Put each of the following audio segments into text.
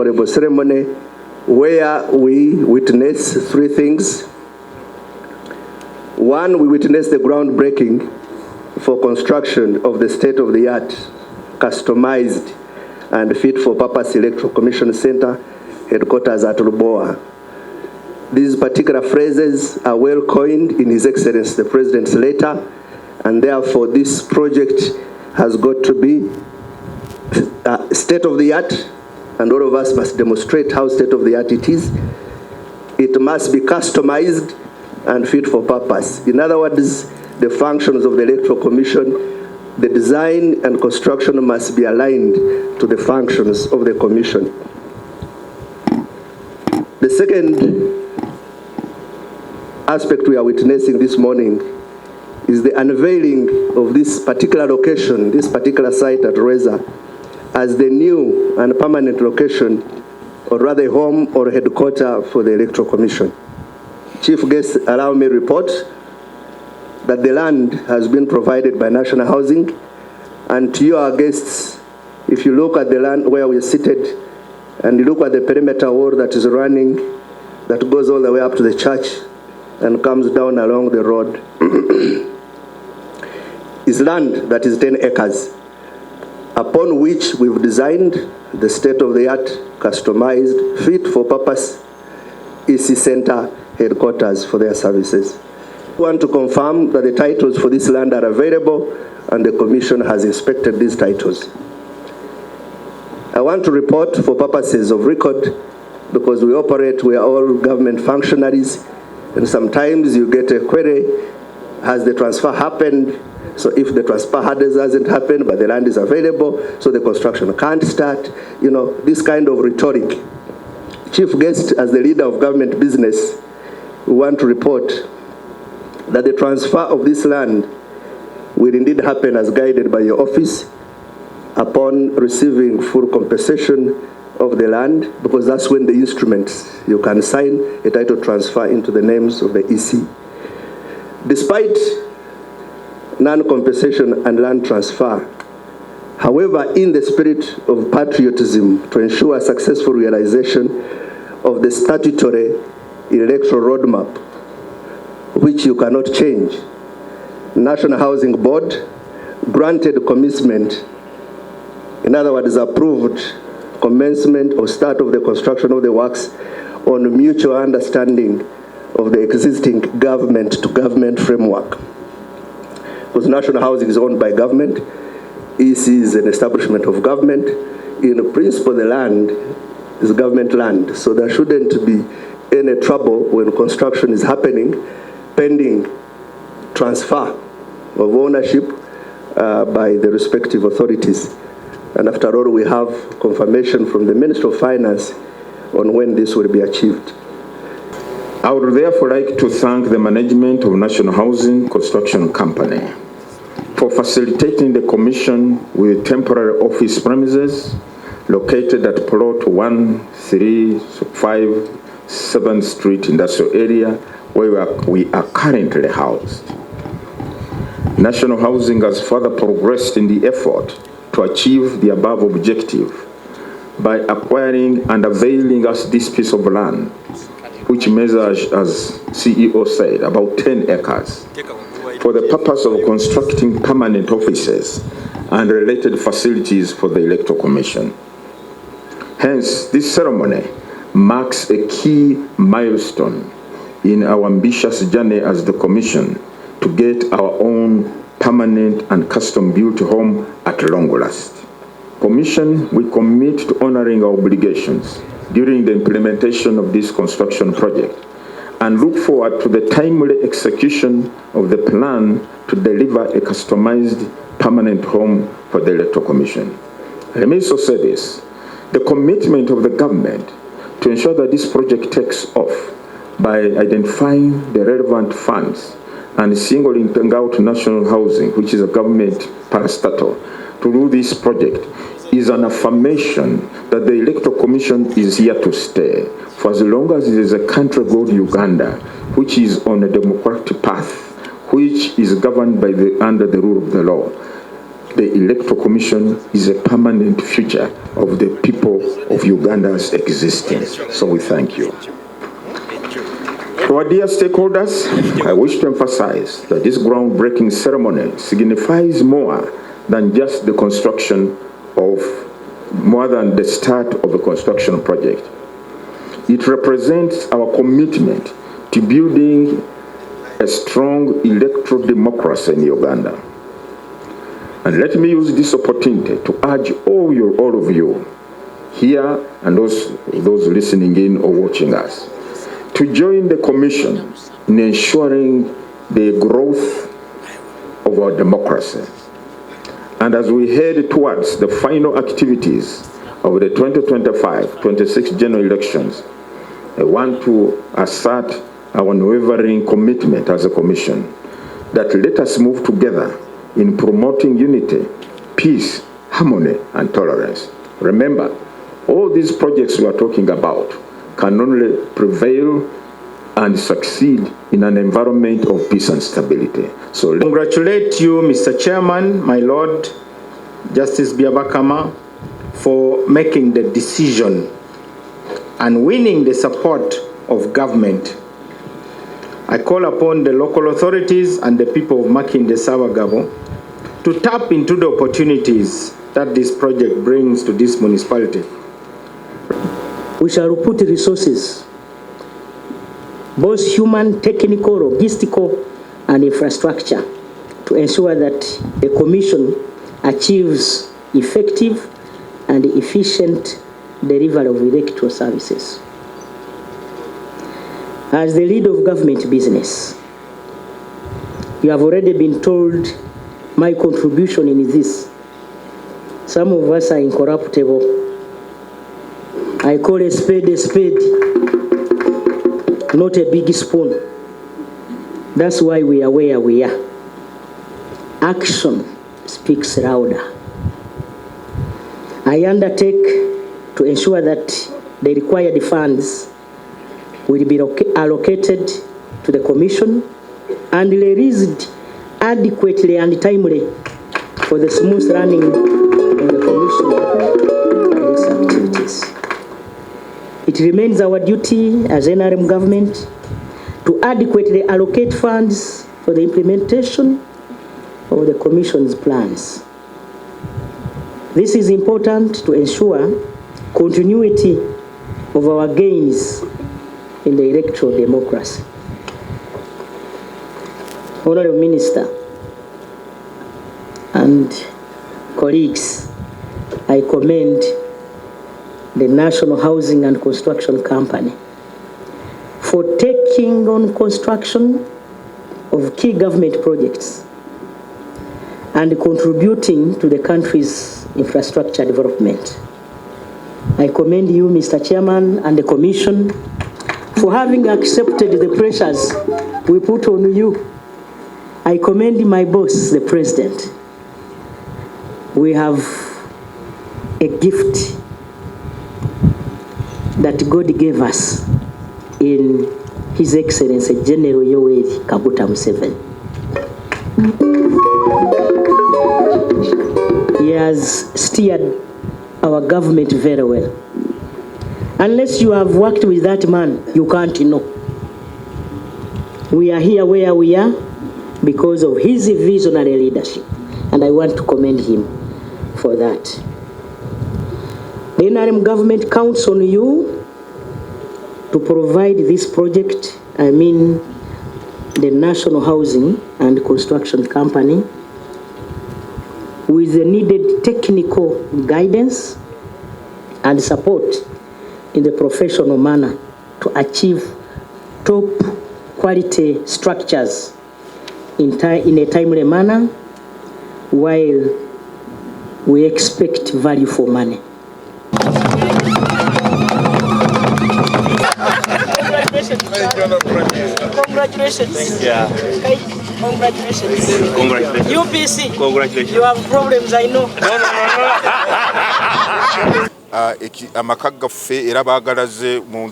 memorable ceremony where we witness three things. One, we witness the groundbreaking for construction of the state-of-the-art, customized and fit-for-purpose Electoral Commission Center, headquarters at Lubowa. These particular phrases are well coined in His Excellency the President's letter, and therefore this project has got to be state-of-the-art, and all of us must demonstrate how state-of-the-art it is. It must be customized and fit for purpose. In other words, the functions of the Electoral Commission, the design and construction must be aligned to the functions of the Commission. The second aspect we are witnessing this morning is the unveiling of this particular location, this particular site at LWEZA, as the new and permanent location, or rather home or headquarters for the Electoral Commission. Chief guest, allow me to report that the land has been provided by National Housing, and to your guests, if you look at the land where we are seated, and you look at the perimeter wall that is running, that goes all the way up to the church and comes down along the road, is land that is 10 acres, upon which we've designed the state-of-the-art, customized, fit-for-purpose EC Center headquarters for their services. We want to confirm that the titles for this land are available, and the Commission has inspected these titles. I want to report for purposes of record, because we are all government functionaries, and sometimes you get a query, has the transfer happened? So if the transfer hasn't happened, but the land is available, so the construction can't start, you know, this kind of rhetoric. Chief guest, as the leader of government business, we want to report that the transfer of this land will indeed happen as guided by your office upon receiving full compensation of the land, because that's when the instruments, you can sign a title transfer into the names of the EC. Despite non-compensation and land transfer, however, in the spirit of patriotism to ensure successful realization of the statutory electoral roadmap, which you cannot change, National Housing Board granted commitment, in other words, approved commencement or start of the construction of the works on mutual understanding of the existing government-to-government framework. Because national housing is owned by government, EC is an establishment of government. In principle, the land is government land, so there shouldn't be any trouble when construction is happening, pending transfer of ownership by the respective authorities. And after all, we have confirmation from the Minister of Finance on when this will be achieved. I would therefore like to thank the management of National Housing Construction Company for facilitating the Commission with temporary office premises located at plot 135 7th Street Industrial Area, where we are currently housed. National Housing has further progressed in the effort to achieve the above objective by acquiring and availing us this piece of land, which measures, as CEO said, about 10 acres, for the purpose of constructing permanent offices and related facilities for the Electoral Commission. Hence, this ceremony marks a key milestone in our ambitious journey as the Commission to get our own permanent and custom-built home at long last. Commission, we commit to honoring our obligations during the implementation of this construction project and look forward to the timely execution of the plan to deliver a customized permanent home for the Electoral Commission. Let me also say this: the commitment of the government to ensure that this project takes off by identifying the relevant funds and singling out National Housing, which is a government parastatal, to do this project is an affirmation that the Electoral Commission is here to stay for as long as it is a country called Uganda, which is on a democratic path, which is governed by under the rule of the law. the Electoral Commission is a permanent feature of the people of Uganda's existence. So we thank you. To our dear stakeholders, I wish to emphasize that this groundbreaking ceremony signifies more than just the construction more than the start of a construction project. It represents our commitment to building a strong electoral democracy in Uganda. And let me use this opportunity to urge all of you here and those listening in or watching us to join the Commission in ensuring the growth of our democracy. And as we head towards the final activities of the 2025-26 general elections, I want to assert our unwavering commitment as a Commission that let us move together in promoting unity, peace, harmony, and tolerance. Remember, all these projects we are talking about can only prevail and succeed in an environment of peace and stability. So congratulate you, Mr. Chairman, my Lord, Justice Byabakama, for making the decision and winning the support of government. I call upon the local authorities and the people of Makinde Sabagabo to tap into the opportunities that this project brings to this municipality. We shall put resources, both human, technical, logistical, and infrastructure, to ensure that the Commission achieves effective and efficient delivery of electoral services. As the lead of government business, you have already been told my contribution in this. Some of us are incorruptible. I call a spade, not a big spoon. That's why we are where we are. Action speaks louder. I undertake to ensure that the required funds will be allocated to the Commission and released adequately and timely for the smooth running of the Commission and its activities. It remains our duty as NRM government to adequately allocate funds for the implementation of the Commission's plans. This is important to ensure continuity of our gains in the electoral democracy. Honorable Minister and colleagues, I commend the National Housing and Construction Company for taking on construction of key government projects and contributing to the country's infrastructure development. I commend you, Mr. Chairman, and the Commission for having accepted the pressures we put on you. I commend my boss, the President. We have a gift that God gave us in His Excellency General Yoweri Kaguta Museveni. He has steered our government very well. Unless you have worked with that man, you can't know. We are here where we are because of his visionary leadership, and I want to commend him for that. The NRM government counts on you to provide this project, I mean the National Housing and Construction Company, with the needed technical guidance and support in the professional manner to achieve top quality structures in a timely manner, while we expect value for money. Congratulations. Yeah. Okay. Congratulations. Congratulations. UPC. Congratulations. You have problems, I know. Amaka gaffe era baagalaze mu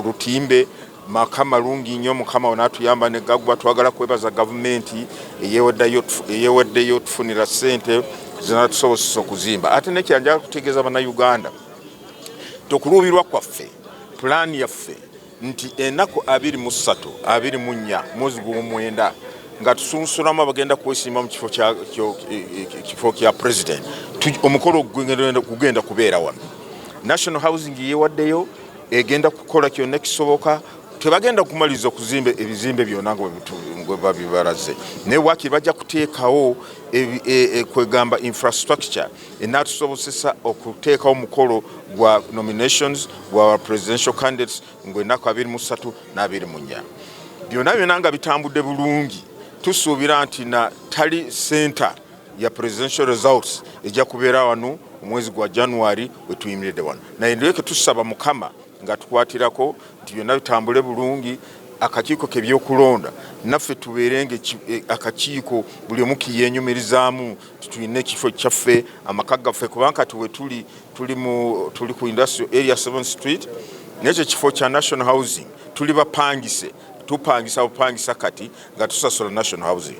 lutimbe maka malungi nnyo Mukama onatuyamba ne gaggwa twagala kwebaza gavumenti eyewaddeyo tufunira ssente zinatusobozesa okuzimba. Ate nekyanjala kutegeeza bannayuganda tokulubirwa kwaffe pulaani yaffe nti ennaku 23 24 mwezi gw'omwenda nga tusunsulamu abagenda kwesimba mu kifo kya president omukolo gugenda kubeera wano. National Housing yeewaddeyo egenda kukola kyonna ekisoboka. Tebagenda kumaliza okuzimba ebizimbe byonna nga babibalaze naye waakiri bajja kuteekawo kwegamba infrastructure enatusobozesa okuteekawo omukolo gwa nominations gwa presidential candidates ng'ennaku 23 na 24 byonna nga bitambudde bulungi. Tusuubira nti na tali center ya presidential results ejja kubeera wano omwezi gwa January wetuyimiridde wano. Naye ndeke tusaba Mukama nga tukwatirako nti byonna bitambule bulungi. Akakiiko k'ebyokulonda naffe tubeerenge akakiiko buli omu kiyeenyumirizaamu tulina ekifo kyaffe amaka gaffe kubanga tuwe tuli ku industrial area 7th Street n'ekyo kifo kya National Housing tuli bapangise tupangisa bupangisa kati nga tusasula National Housing.